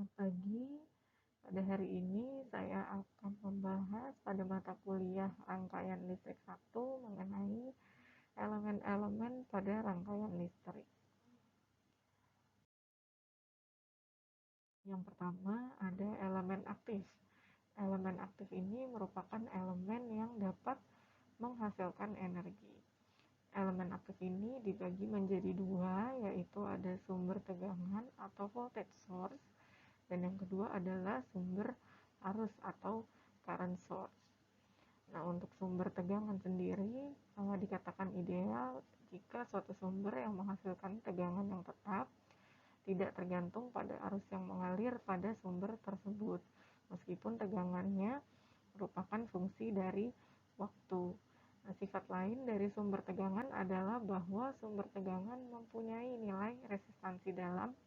Selamat pagi. Pada hari ini saya akan membahas pada mata kuliah rangkaian listrik 1 mengenai elemen-elemen pada rangkaian listrik. Yang pertama ada elemen aktif. Elemen aktif ini merupakan elemen yang dapat menghasilkan energi. Elemen aktif ini dibagi menjadi dua, yaitu ada sumber tegangan atau voltage source, dan yang kedua adalah sumber arus atau current source. Nah, untuk sumber tegangan sendiri dikatakan ideal jika suatu sumber yang menghasilkan tegangan yang tetap tidak tergantung pada arus yang mengalir pada sumber tersebut, meskipun tegangannya merupakan fungsi dari waktu. Nah, sifat lain dari sumber tegangan adalah bahwa sumber tegangan mempunyai nilai resistansi dalam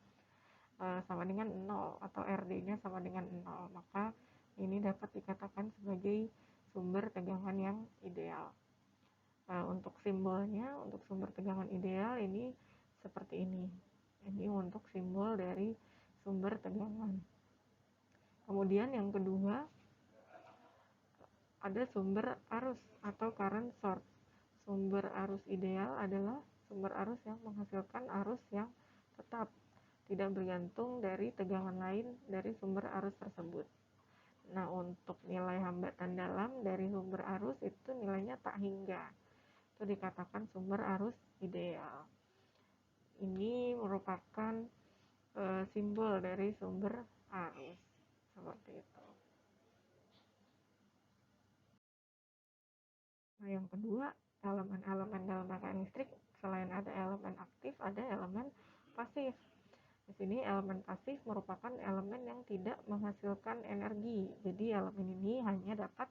sama dengan 0 atau RD-nya sama dengan 0. Maka ini dapat dikatakan sebagai sumber tegangan yang ideal. Untuk simbolnya, untuk sumber tegangan ideal ini seperti ini. Ini untuk simbol dari sumber tegangan. Kemudian yang kedua, ada sumber arus atau current source. Sumber arus ideal adalah sumber arus yang menghasilkan arus yang tetap, tidak bergantung dari tegangan lain dari sumber arus tersebut. Nah, untuk nilai hambatan dalam dari sumber arus itu nilainya tak hingga. Itu dikatakan sumber arus ideal. Ini merupakan simbol dari sumber arus. Seperti itu. Nah, yang kedua, elemen-elemen dalam rangkaian listrik selain ada elemen aktif, ada elemen pasif. Di sini elemen pasif merupakan elemen yang tidak menghasilkan energi. Jadi elemen ini hanya dapat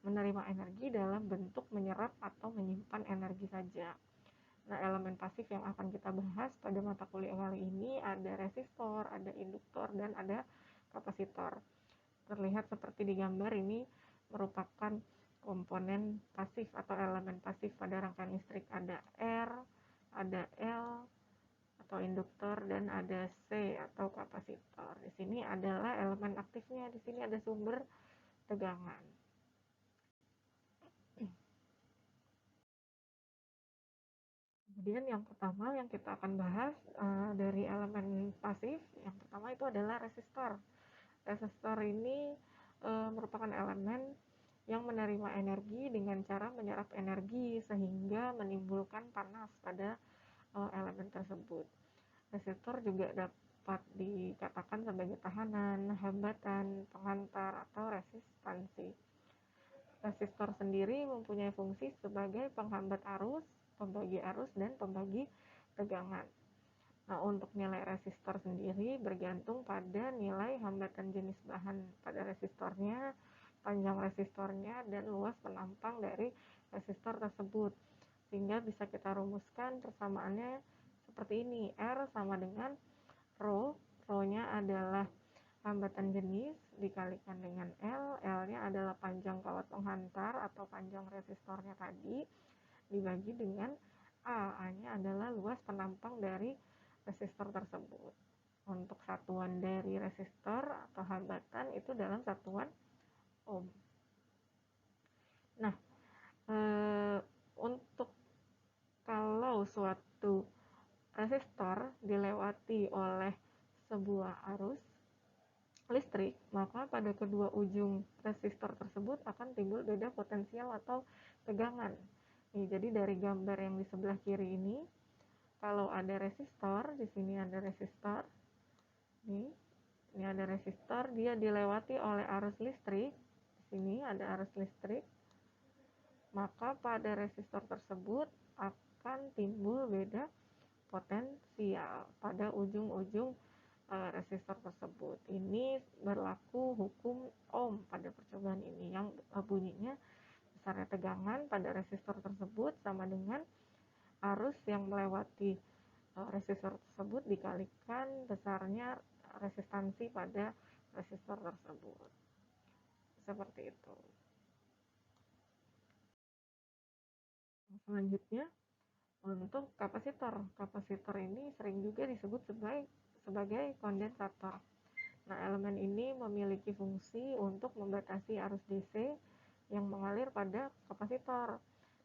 menerima energi dalam bentuk menyerap atau menyimpan energi saja. Nah, elemen pasif yang akan kita bahas pada mata kuliah kali ini ada resistor, ada induktor, dan ada kapasitor. Terlihat seperti di gambar ini merupakan komponen pasif atau elemen pasif pada rangkaian listrik. Ada R, ada L atau induktor, dan ada C atau kapasitor. Di sini adalah elemen aktifnya, di sini ada sumber tegangan. Kemudian yang pertama yang kita akan bahas dari elemen pasif, yang pertama itu adalah resistor. Resistor ini merupakan elemen yang menerima energi dengan cara menyerap energi sehingga menimbulkan panas pada elemen tersebut. Resistor juga dapat dikatakan sebagai tahanan, hambatan, penghantar, atau resistansi. Resistor sendiri mempunyai fungsi sebagai penghambat arus, pembagi arus, dan pembagi tegangan. Nah, untuk nilai resistor sendiri bergantung pada nilai hambatan jenis bahan pada resistornya, panjang resistornya, dan luas penampang dari resistor tersebut. Sehingga bisa kita rumuskan persamaannya seperti ini. R sama dengan Rho. Rho-nya adalah hambatan jenis dikalikan dengan L. L-nya adalah panjang kawat penghantar atau panjang resistornya tadi, dibagi dengan A. A-nya adalah luas penampang dari resistor tersebut. Untuk satuan dari resistor atau hambatan itu dalam satuan ohm. Nah, untuk kalau suatu resistor dilewati oleh sebuah arus listrik, maka pada kedua ujung resistor tersebut akan timbul beda potensial atau tegangan. Nih, jadi dari gambar yang di sebelah kiri ini, kalau ada resistor, di sini ada resistor. Ini ada resistor, dia dilewati oleh arus listrik. Di sini ada arus listrik. Maka pada resistor tersebut akan timbul beda potensial pada ujung-ujung resistor tersebut. Ini berlaku hukum Ohm pada percobaan ini, yang bunyinya besarnya tegangan pada resistor tersebut sama dengan arus yang melewati resistor tersebut dikalikan besarnya resistansi pada resistor tersebut. Seperti itu. Selanjutnya, untuk kapasitor. Kapasitor ini sering juga disebut sebagai kondensator. Nah, elemen ini memiliki fungsi untuk membatasi arus DC yang mengalir pada kapasitor.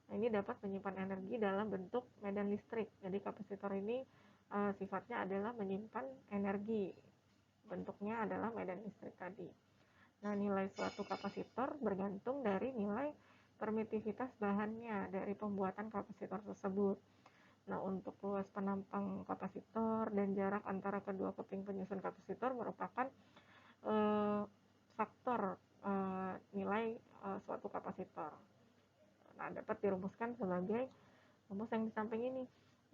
Nah, ini dapat menyimpan energi dalam bentuk medan listrik. Jadi kapasitor ini sifatnya adalah menyimpan energi. Bentuknya adalah medan listrik tadi. Nah, nilai suatu kapasitor bergantung dari nilai permitivitas bahannya dari pembuatan kapasitor tersebut. Nah, untuk luas penampang kapasitor dan jarak antara kedua keping penyusun kapasitor merupakan faktor nilai suatu kapasitor. Nah, dapat dirumuskan sebagai rumus yang di samping ini.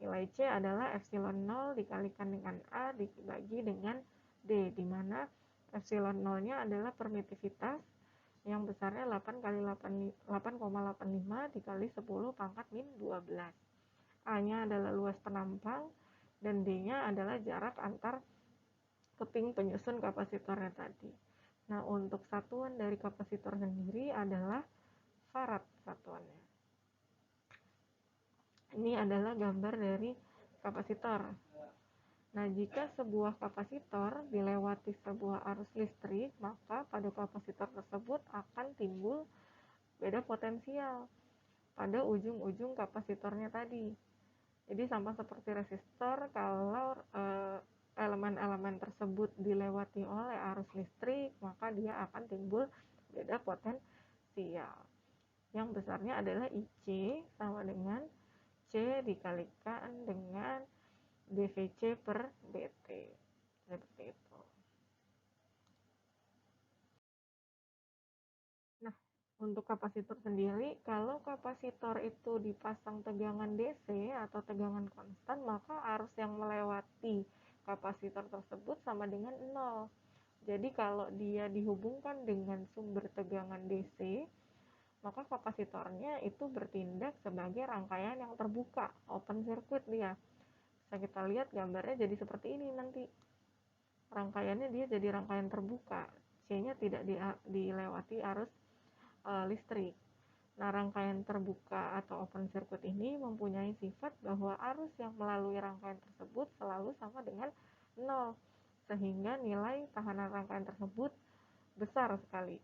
Nilai C adalah epsilon 0 dikalikan dengan A dibagi dengan D, di mana epsilon 0-nya adalah permitivitas yang besarnya 8 kali 8,85 dikali 10 pangkat min 12. A-nya adalah luas penampang dan D-nya adalah jarak antar keping penyusun kapasitornya tadi. Nah, untuk satuan dari kapasitor sendiri adalah farad satuannya. Ini adalah gambar dari kapasitor. Nah, jika sebuah kapasitor dilewati sebuah arus listrik, maka pada kapasitor tersebut akan timbul beda potensial pada ujung-ujung kapasitornya tadi. Jadi sama seperti resistor, kalau elemen-elemen tersebut dilewati oleh arus listrik, maka dia akan timbul beda potensial. Yang besarnya adalah IC sama dengan C dikalikan dengan dVc per dt. Seperti itu. Nah, untuk kapasitor sendiri, kalau kapasitor itu dipasang tegangan DC atau tegangan konstan, maka arus yang melewati kapasitor tersebut sama dengan 0. Jadi kalau dia dihubungkan dengan sumber tegangan DC, maka kapasitornya itu bertindak sebagai rangkaian yang terbuka, open circuit dia. Bisa kita lihat gambarnya jadi seperti ini nanti. Rangkaiannya dia jadi rangkaian terbuka, C-nya tidak dilewati arus listrik. Nah, rangkaian terbuka atau open circuit ini mempunyai sifat bahwa arus yang melalui rangkaian tersebut selalu sama dengan 0, sehingga nilai tahanan rangkaian tersebut besar sekali.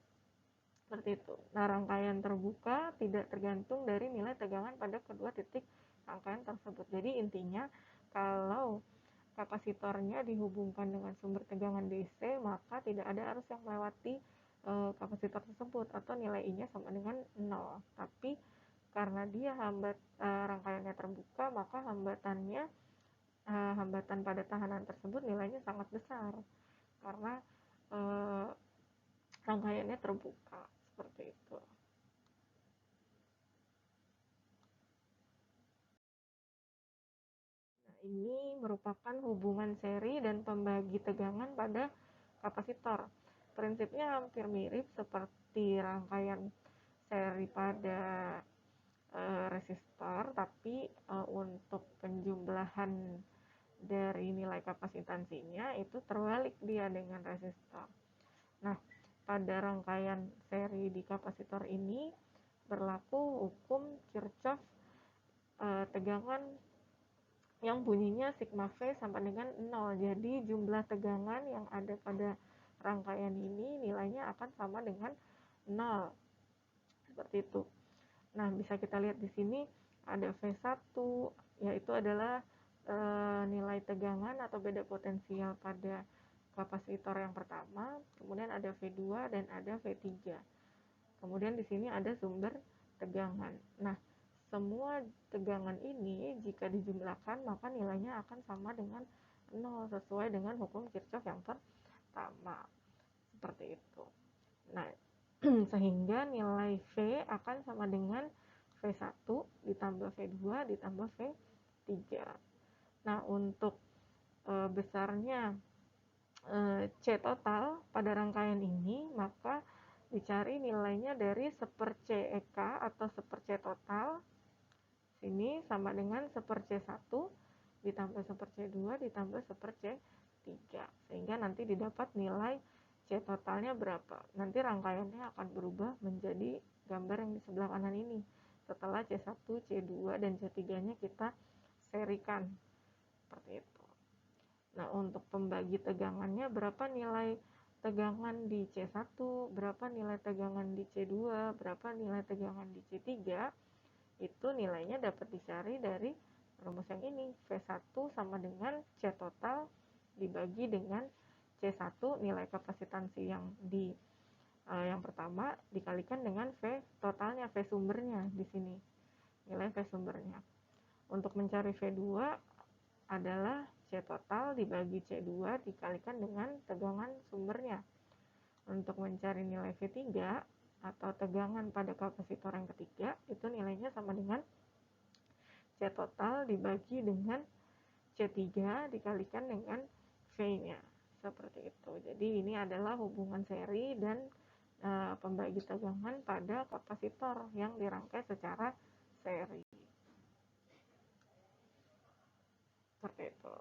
Seperti itu. Nah, rangkaian terbuka tidak tergantung dari nilai tegangan pada kedua titik rangkaian tersebut. Jadi intinya, kalau kapasitornya dihubungkan dengan sumber tegangan DC, maka tidak ada arus yang melewati kapasitor tersebut atau nilai I-nya sama dengan 0. Tapi karena dia rangkaiannya terbuka, maka hambatan pada tahanan tersebut nilainya sangat besar karena rangkaiannya terbuka. Seperti itu. Nah, ini merupakan hubungan seri dan pembagi tegangan pada kapasitor. Prinsipnya hampir mirip seperti rangkaian seri pada resistor, tapi untuk penjumlahan dari nilai kapasitansinya itu terbalik dia dengan resistor. Nah, pada rangkaian seri di kapasitor ini berlaku hukum Kirchhoff tegangan yang bunyinya sigma V sama dengan 0. Jadi jumlah tegangan yang ada pada rangkaian ini nilainya akan sama dengan 0. Seperti itu. Nah, bisa kita lihat di sini ada V1, yaitu adalah nilai tegangan atau beda potensial pada kapasitor yang pertama. Kemudian ada V2 dan ada V3. Kemudian di sini ada sumber tegangan. Nah, semua tegangan ini jika dijumlahkan maka nilainya akan sama dengan 0 sesuai dengan hukum Kirchhoff yang pertama. Seperti itu. Nah, sehingga nilai V akan sama dengan V1 ditambah V2 ditambah V3. Nah, untuk besarnya C total pada rangkaian ini, maka dicari nilainya dari 1/CEK atau 1/C total. Sini sama dengan 1/C1 ditambah 1/C2 ditambah 1/C3. Sehingga nanti didapat nilai C totalnya berapa. Nanti rangkaiannya akan berubah menjadi gambar yang di sebelah kanan ini. Setelah C1, C2, dan C3-nya kita serikan. Seperti itu. Nah, untuk pembagi tegangannya berapa nilai tegangan di C1, berapa nilai tegangan di C2, berapa nilai tegangan di C3, itu nilainya dapat dicari dari rumus yang ini. V1 sama dengan C total dibagi dengan C1 nilai kapasitansi yang pertama dikalikan dengan V totalnya, V sumbernya di sini. Nilai V sumbernya. Untuk mencari V2 adalah C total dibagi C2 dikalikan dengan tegangan sumbernya. Untuk mencari nilai V3 atau tegangan pada kapasitor yang ketiga, itu nilainya sama dengan C total dibagi dengan C3 dikalikan dengan V-nya. Seperti itu. Jadi ini adalah hubungan seri dan pembagi tegangan pada kapasitor yang dirangkai secara seri. Seperti itu.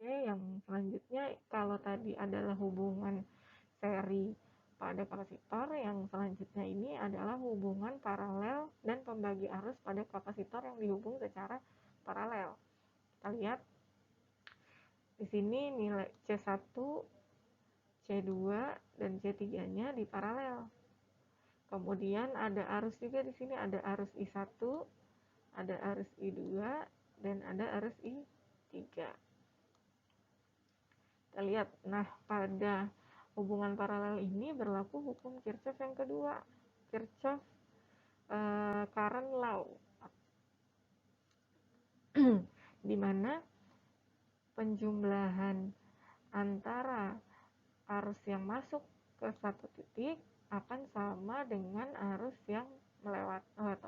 Oke, yang selanjutnya kalau tadi adalah hubungan seri pada kapasitor, yang selanjutnya ini adalah hubungan paralel dan pembagi arus pada kapasitor yang dihubung secara paralel. Kita lihat di sini nilai C1, C2, dan C3-nya di paralel. Kemudian ada arus juga di sini, ada arus I1, ada arus I2, dan ada arus I3. Kita lihat, nah pada hubungan paralel ini berlaku hukum Kirchhoff yang kedua, Kirchhoff current law, di mana penjumlahan antara arus yang masuk ke satu titik akan sama dengan arus yang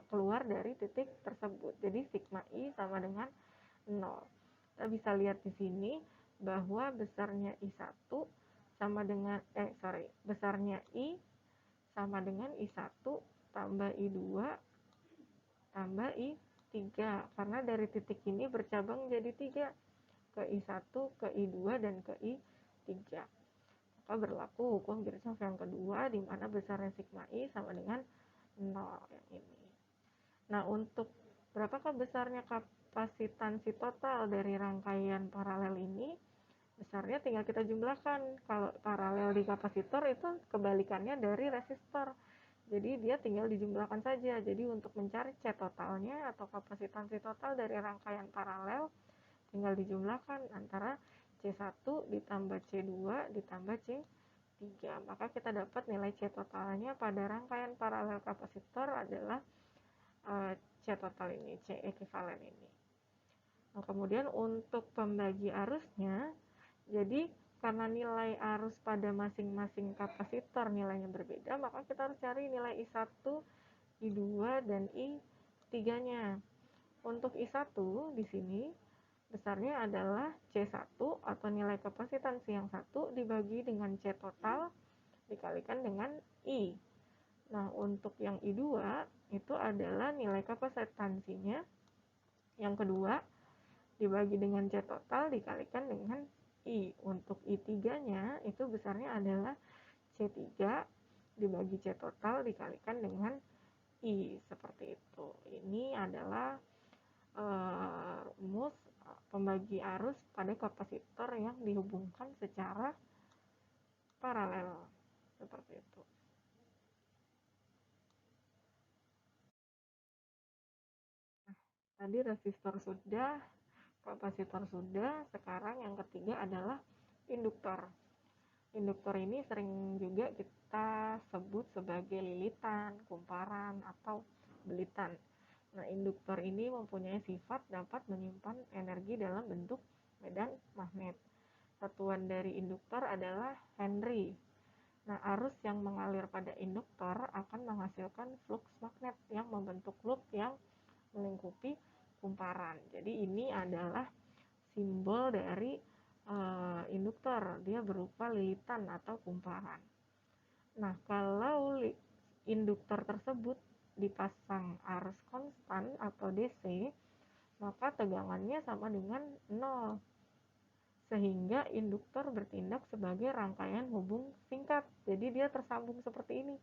keluar dari titik tersebut. Jadi sigma I sama dengan 0. Kita bisa lihat di sini bahwa besarnya I1 sama dengan besarnya I sama dengan I1 tambah I2 tambah I3, karena dari titik ini bercabang jadi 3, ke I1, ke I2, dan ke I3. Maka berlaku hukum Kirchhoff yang kedua, di mana besarnya sigma I sama dengan 0 yang ini. Nah, untuk berapakah besarnya kapasitansi total dari rangkaian paralel ini? Besarnya tinggal kita jumlahkan. Kalau paralel di kapasitor itu kebalikannya dari resistor. Jadi dia tinggal dijumlahkan saja. Jadi untuk mencari C totalnya atau kapasitansi total dari rangkaian paralel, tinggal dijumlahkan antara C1 ditambah C2 ditambah C3. Maka kita dapat nilai C totalnya pada rangkaian paralel kapasitor adalah C total ini, C ekivalen ini. Nah, kemudian untuk pembagi arusnya, jadi karena nilai arus pada masing-masing kapasitor nilainya berbeda, maka kita harus cari nilai I1, I2, dan I3-nya. Untuk I1 di sini besarnya adalah C1 atau nilai kapasitansi yang 1 dibagi dengan C total dikalikan dengan I. Nah, untuk yang I2 itu adalah nilai kapasitansinya yang kedua dibagi dengan C total dikalikan dengan I. Untuk I3-nya itu besarnya adalah C3 dibagi C total dikalikan dengan I. Seperti itu. Ini adalah rumus pembagi arus pada kapasitor yang dihubungkan secara paralel. Seperti itu. Nah, tadi resistor sudah, kapasitor sudah, sekarang yang ketiga adalah induktor. Induktor ini sering juga kita sebut sebagai lilitan, kumparan, atau belitan. Nah, induktor ini mempunyai sifat dapat menyimpan energi dalam bentuk medan magnet. Satuan dari induktor adalah Henry. Nah, arus yang mengalir pada induktor akan menghasilkan flux magnet yang membentuk loop yang melingkupi kumparan. Jadi ini adalah simbol dari induktor, dia berupa lilitan atau kumparan. Nah, kalau induktor tersebut dipasang arus konstan atau DC, maka tegangannya sama dengan 0, sehingga induktor bertindak sebagai rangkaian hubung singkat. Jadi dia tersambung seperti ini.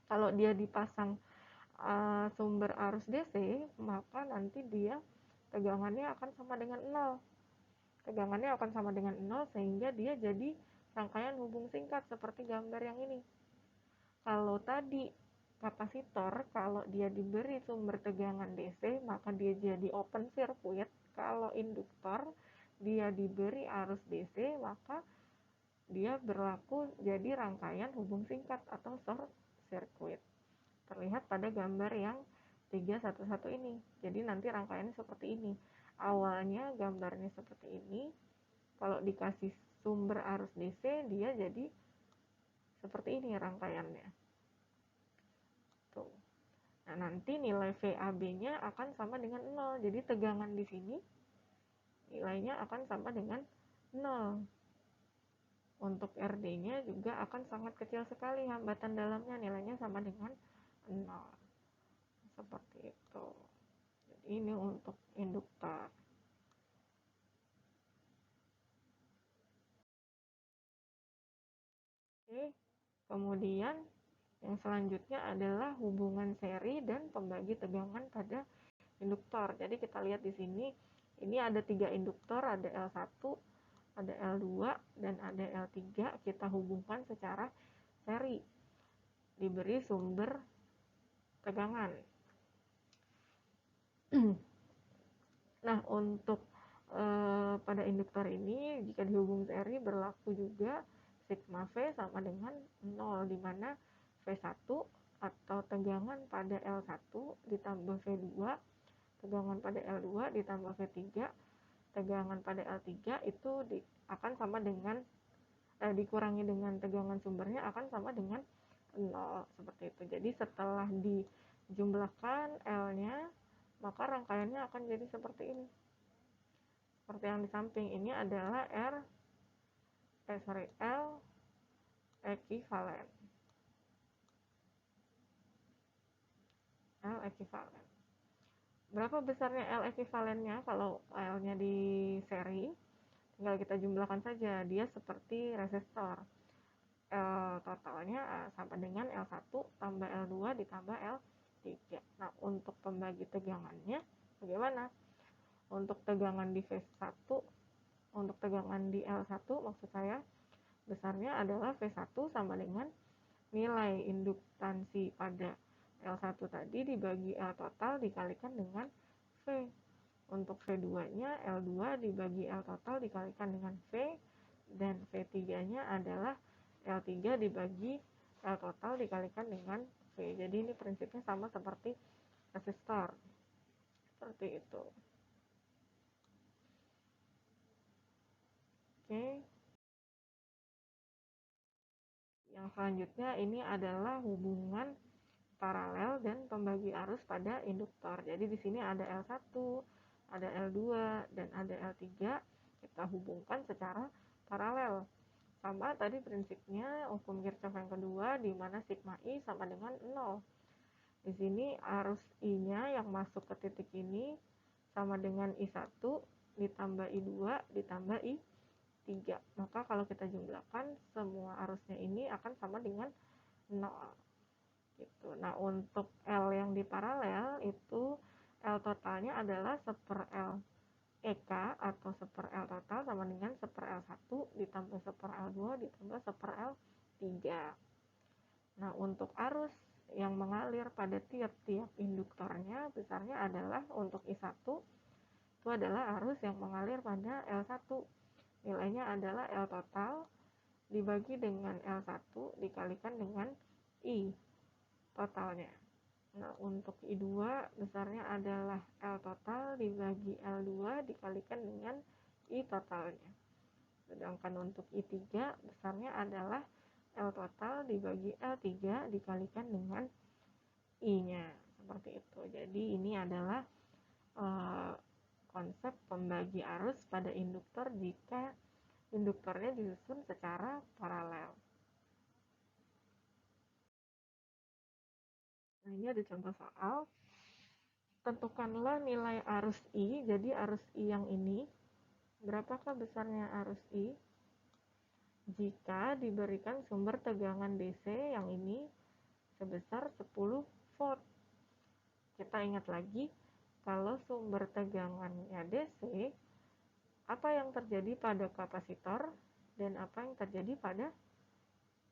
Kalau dia dipasang sumber arus DC, maka nanti dia tegangannya akan sama dengan 0. Tegangannya akan sama dengan 0 sehingga dia jadi rangkaian hubung singkat seperti gambar yang ini. Kalau tadi kapasitor, kalau dia diberi sumber tegangan DC, maka dia jadi open circuit. Kalau induktor, dia diberi arus DC, maka dia berlaku jadi rangkaian hubung singkat atau short circuit. Terlihat pada gambar yang 311 ini. Jadi nanti rangkaiannya seperti ini. Awalnya gambarnya seperti ini. Kalau dikasih sumber arus DC, dia jadi seperti ini rangkaiannya. Tuh. Nah, nanti nilai VAB-nya akan sama dengan 0. Jadi tegangan di sini nilainya akan sama dengan 0. Untuk RD-nya juga akan sangat kecil sekali, hambatan dalamnya nilainya sama dengan 0. Seperti itu. Jadi ini untuk induktor. Oke, kemudian yang selanjutnya adalah hubungan seri dan pembagi tegangan pada induktor. Jadi kita lihat di sini, ini ada 3 induktor, ada L1, ada L2, dan ada L3. Kita hubungkan secara seri, diberi sumber tegangan. Nah, untuk pada induktor ini, jika dihubung seri berlaku juga sigma V sama dengan 0, di mana V1 atau tegangan pada L1 ditambah V2, tegangan pada L2 ditambah V3, tegangan pada L3 itu akan sama dengan dikurangi dengan tegangan sumbernya akan sama dengan 0, seperti itu. Jadi setelah dijumlahkan L-nya, maka rangkaiannya akan jadi seperti ini. Seperti yang di samping ini adalah L ekivalen. L ekivalen. Berapa besarnya L ekivalennya? Kalau L-nya di seri, tinggal kita jumlahkan saja. Dia seperti resistor. L totalnya sama dengan L1 tambah L2 ditambah L3. Nah, untuk pembagi tegangannya bagaimana? Untuk tegangan di V1, untuk tegangan di L1 maksud saya, besarnya adalah V1 sama dengan nilai induktansi pada L1 tadi dibagi L total dikalikan dengan V. Untuk V2-nya L2 dibagi L total dikalikan dengan V, dan V3-nya adalah L3 dibagi L total dikalikan dengan V. Jadi ini prinsipnya sama seperti resistor. Seperti itu. Oke. Yang selanjutnya ini adalah hubungan paralel dan pembagi arus pada induktor. Jadi di sini ada L1, ada L2, dan ada L3. Kita hubungkan secara paralel. Sama tadi prinsipnya hukum Kirchhoff yang kedua, di mana sigma I sama dengan 0. Di sini arus I-nya yang masuk ke titik ini sama dengan I1 ditambah I2 ditambah I3. Maka kalau kita jumlahkan, semua arusnya ini akan sama dengan 0. Gitu. Nah, untuk L yang di paralel itu L totalnya adalah 1/L EK atau 1/L total sama dengan 1/L1 ditambah 1/L2 ditambah 1/L3. Nah, untuk arus yang mengalir pada tiap-tiap induktornya besarnya adalah untuk I1 itu adalah arus yang mengalir pada L1. Nilainya adalah L total dibagi dengan L1 dikalikan dengan I totalnya. Nah, untuk I2 besarnya adalah L total dibagi L2 dikalikan dengan I totalnya. Sedangkan untuk I3 besarnya adalah L total dibagi L3 dikalikan dengan I-nya. Seperti itu. Jadi ini adalah konsep pembagi arus pada induktor jika induktornya disusun secara paralel. Nah, ini ada contoh soal. Tentukanlah nilai arus I. Jadi arus I yang ini, berapakah besarnya arus I jika diberikan sumber tegangan DC yang ini sebesar 10 volt. Kita ingat lagi, kalau sumber tegangannya DC, apa yang terjadi pada kapasitor dan apa yang terjadi pada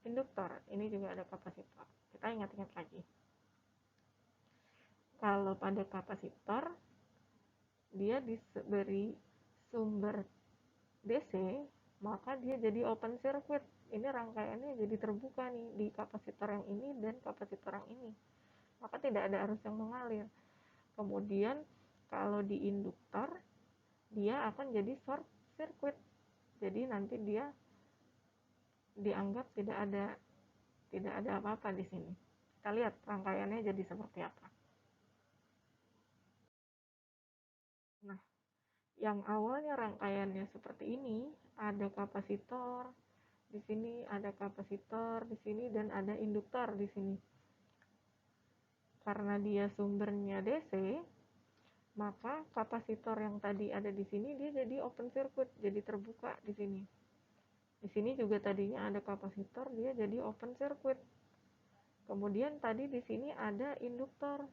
induktor. Ini juga ada kapasitor. Kita ingat-ingat lagi. Kalau pada kapasitor, dia diberi sumber DC, maka dia jadi open circuit. Ini rangkaiannya jadi terbuka nih di kapasitor yang ini dan kapasitor yang ini. Maka tidak ada arus yang mengalir. Kemudian kalau di induktor, dia akan jadi short circuit. Jadi nanti dia dianggap tidak ada apa-apa di sini. Kita lihat rangkaiannya jadi seperti apa. Nah, yang awalnya rangkaiannya seperti ini, ada kapasitor di sini, ada kapasitor di sini, dan ada induktor di sini. Karena dia sumbernya DC, maka kapasitor yang tadi ada di sini dia jadi open circuit, jadi terbuka di sini. Di sini juga tadinya ada kapasitor, dia jadi open circuit. Kemudian tadi di sini ada induktor,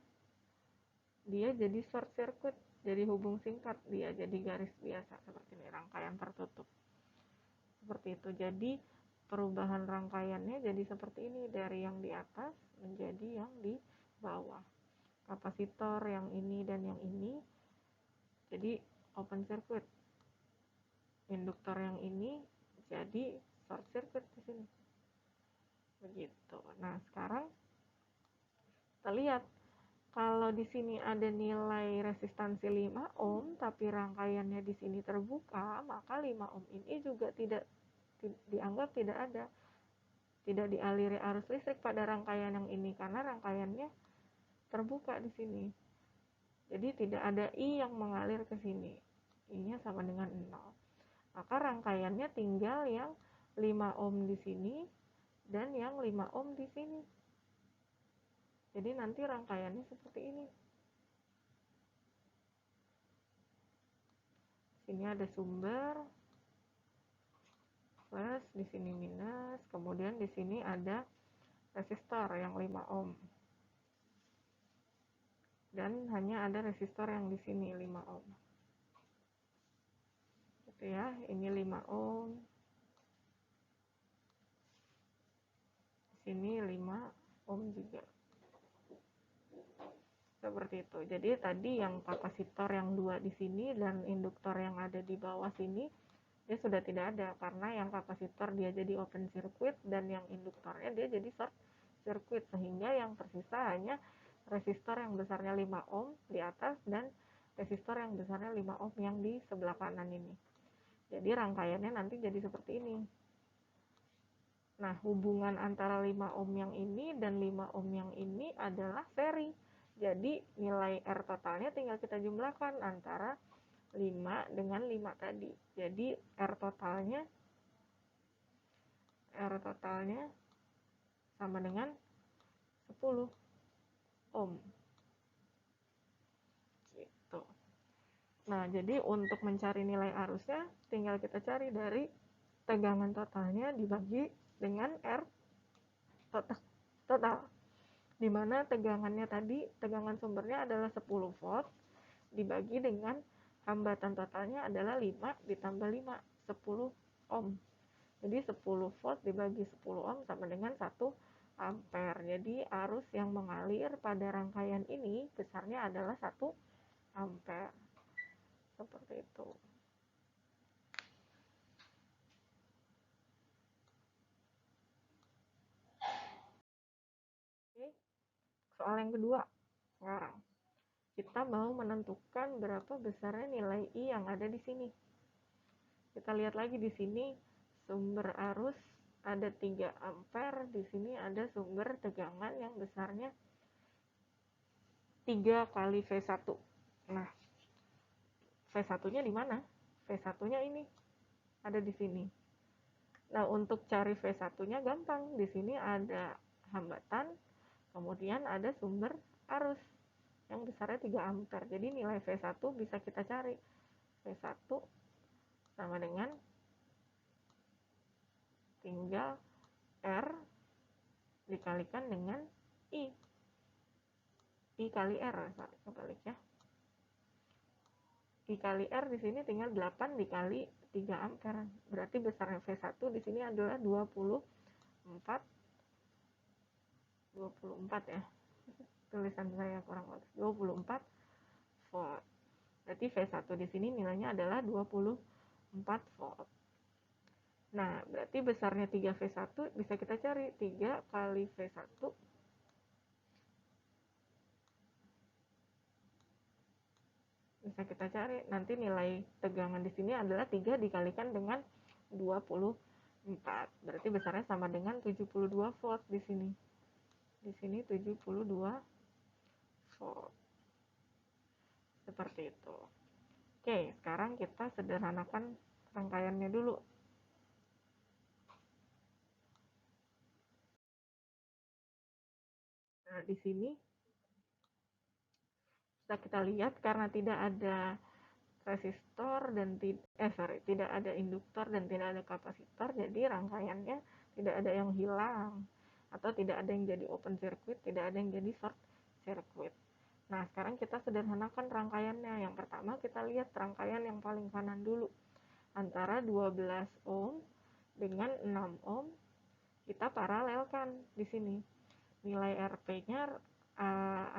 dia jadi short circuit, jadi hubung singkat, dia jadi garis biasa seperti ini, rangkaian tertutup. Seperti itu. Jadi perubahan rangkaiannya jadi seperti ini, dari yang di atas menjadi yang di bawah. Kapasitor yang ini dan yang ini jadi open circuit. Induktor yang ini jadi short circuit di sini. Begitu. Nah, sekarang kita lihat kalau di sini ada nilai resistansi 5 ohm tapi rangkaiannya di sini terbuka, maka 5 ohm ini juga tidak dianggap tidak ada. Tidak dialiri arus listrik pada rangkaian yang ini karena rangkaiannya terbuka di sini. Jadi tidak ada I yang mengalir ke sini. I-nya sama dengan 0. Maka rangkaiannya tinggal yang 5 ohm di sini dan yang 5 ohm di sini. Jadi nanti rangkaiannya seperti ini. Sini ada sumber plus, di sini minus, kemudian di sini ada resistor yang 5 ohm. Dan hanya ada resistor yang di sini 5 ohm. Gitu ya, ini 5 ohm. Sini 5 ohm juga. Seperti itu. Jadi tadi yang kapasitor yang 2 di sini dan induktor yang ada di bawah sini dia sudah tidak ada karena yang kapasitor dia jadi open circuit dan yang induktornya dia jadi short circuit, sehingga yang tersisa hanya resistor yang besarnya 5 ohm di atas dan resistor yang besarnya 5 ohm yang di sebelah kanan ini. Jadi rangkaiannya nanti jadi seperti ini. Nah, hubungan antara 5 ohm yang ini dan 5 ohm yang ini adalah seri. Jadi nilai R totalnya tinggal kita jumlahkan antara 5 dengan 5 tadi. Jadi R totalnya sama dengan 10 ohm. Gitu. Nah, jadi untuk mencari nilai arusnya tinggal kita cari dari tegangan totalnya dibagi dengan R total. Di mana tegangannya tadi, tegangan sumbernya adalah 10 volt dibagi dengan hambatan totalnya adalah 5 ditambah 5, 10 ohm. Jadi 10 volt dibagi 10 ohm sama dengan 1 ampere. Jadi arus yang mengalir pada rangkaian ini besarnya adalah 1 ampere. Seperti itu. Oke. Soal yang kedua. Sekarang kita mau menentukan berapa besarnya nilai I yang ada di sini. Kita lihat lagi di sini sumber arus ada 3 ampere, di sini ada sumber tegangan yang besarnya 3 kali V1. Nah, V1-nya di mana? V1-nya ini ada di sini. Nah, untuk cari V1-nya gampang. Di sini ada hambatan, kemudian ada sumber arus yang besarnya 3 ampere. Jadi nilai V1 bisa kita cari. V1 sama dengan tinggal R dikalikan dengan I. I kali R, kebalik ya. dikali R di sini tinggal 8 dikali 3 ampere. Berarti besarnya V1 di sini adalah 24 ya. Tulisan saya kurang bagus. 24 volt. Berarti V1 di sini nilainya adalah 24 volt. Nah, berarti besarnya 3V1 bisa kita cari. 3 kali V1 bisa kita cari. Nanti nilai tegangan di sini adalah 3 dikalikan dengan 24. Berarti besarnya sama dengan 72 volt di sini. Di sini 72 volt. Seperti itu. Oke, sekarang kita sederhanakan rangkaiannya dulu. Nah, di sini bisa kita lihat karena tidak ada resistor dan tidak ada induktor dan tidak ada kapasitor, jadi rangkaiannya tidak ada yang hilang atau tidak ada yang jadi open circuit, tidak ada yang jadi short circuit. Nah, sekarang kita sederhanakan rangkaiannya. Yang pertama kita lihat rangkaian yang paling kanan dulu. Antara 12 ohm dengan 6 ohm kita paralelkan di sini. Nilai RP-nya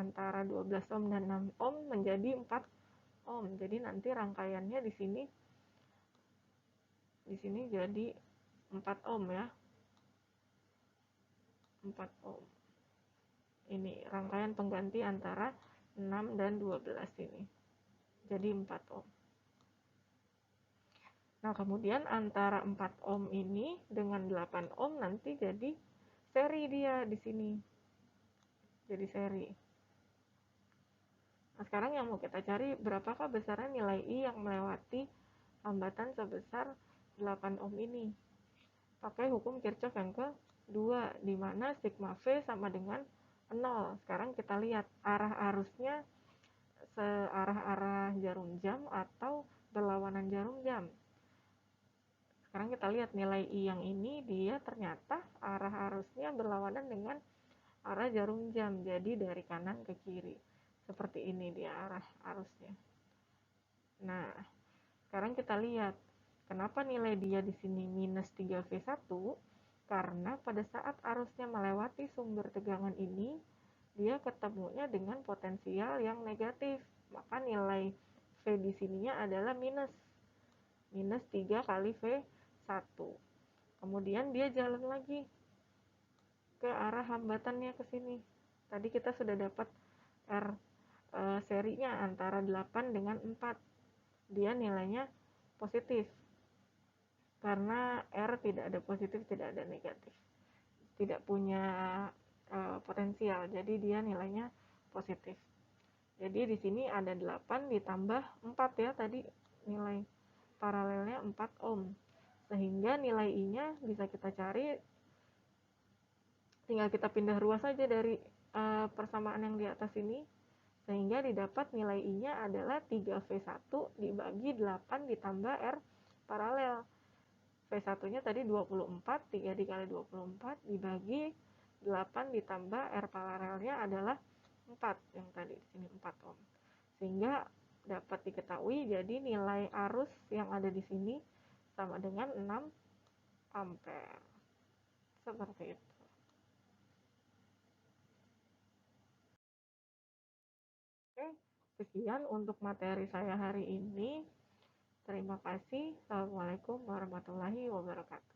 antara 12 ohm dan 6 ohm menjadi 4 ohm. Jadi nanti rangkaiannya di sini jadi 4 ohm ya. 4 ohm. Ini rangkaian pengganti antara 6 dan 12 ini. Jadi 4 ohm. Nah, kemudian antara 4 ohm ini dengan 8 ohm nanti jadi seri dia di sini. Jadi seri. Nah, sekarang yang mau kita cari berapakah besarnya nilai I yang melewati hambatan sebesar 8 ohm ini. Pakai hukum Kirchhoff yang kedua, di mana sigma V sama dengan 0. Sekarang kita lihat arah arusnya searah-arah jarum jam atau berlawanan jarum jam. Sekarang kita lihat nilai I yang ini, dia ternyata arah arusnya berlawanan dengan arah jarum jam. Jadi dari kanan ke kiri. Seperti ini dia arah arusnya. Nah, sekarang kita lihat kenapa nilai dia di sini minus 3V1? Karena pada saat arusnya melewati sumber tegangan ini, dia ketemunya dengan potensial yang negatif. Maka nilai V di sininya adalah minus 3 kali V1. Kemudian dia jalan lagi ke arah hambatannya ke sini. Tadi kita sudah dapat R serinya antara 8 dengan 4. Dia nilainya positif. Karena R tidak ada positif, tidak ada negatif. Tidak punya potensial. Jadi dia nilainya positif. Jadi di sini ada 8 ditambah 4 ya, tadi nilai paralelnya 4 ohm. Sehingga nilai I-nya bisa kita cari, tinggal kita pindah ruas saja dari persamaan yang di atas ini, sehingga didapat nilai I-nya adalah 3V1 dibagi 8 ditambah R paralel. V1-nya tadi 24, 3 dikali 24 dibagi 8 ditambah R paralelnya adalah 4, yang tadi di sini 4 ohm. Sehingga dapat diketahui jadi nilai arus yang ada di sini sama dengan 6 ampere. Seperti itu. Oke, sekian untuk materi saya hari ini. Terima kasih. Assalamualaikum warahmatullahi wabarakatuh.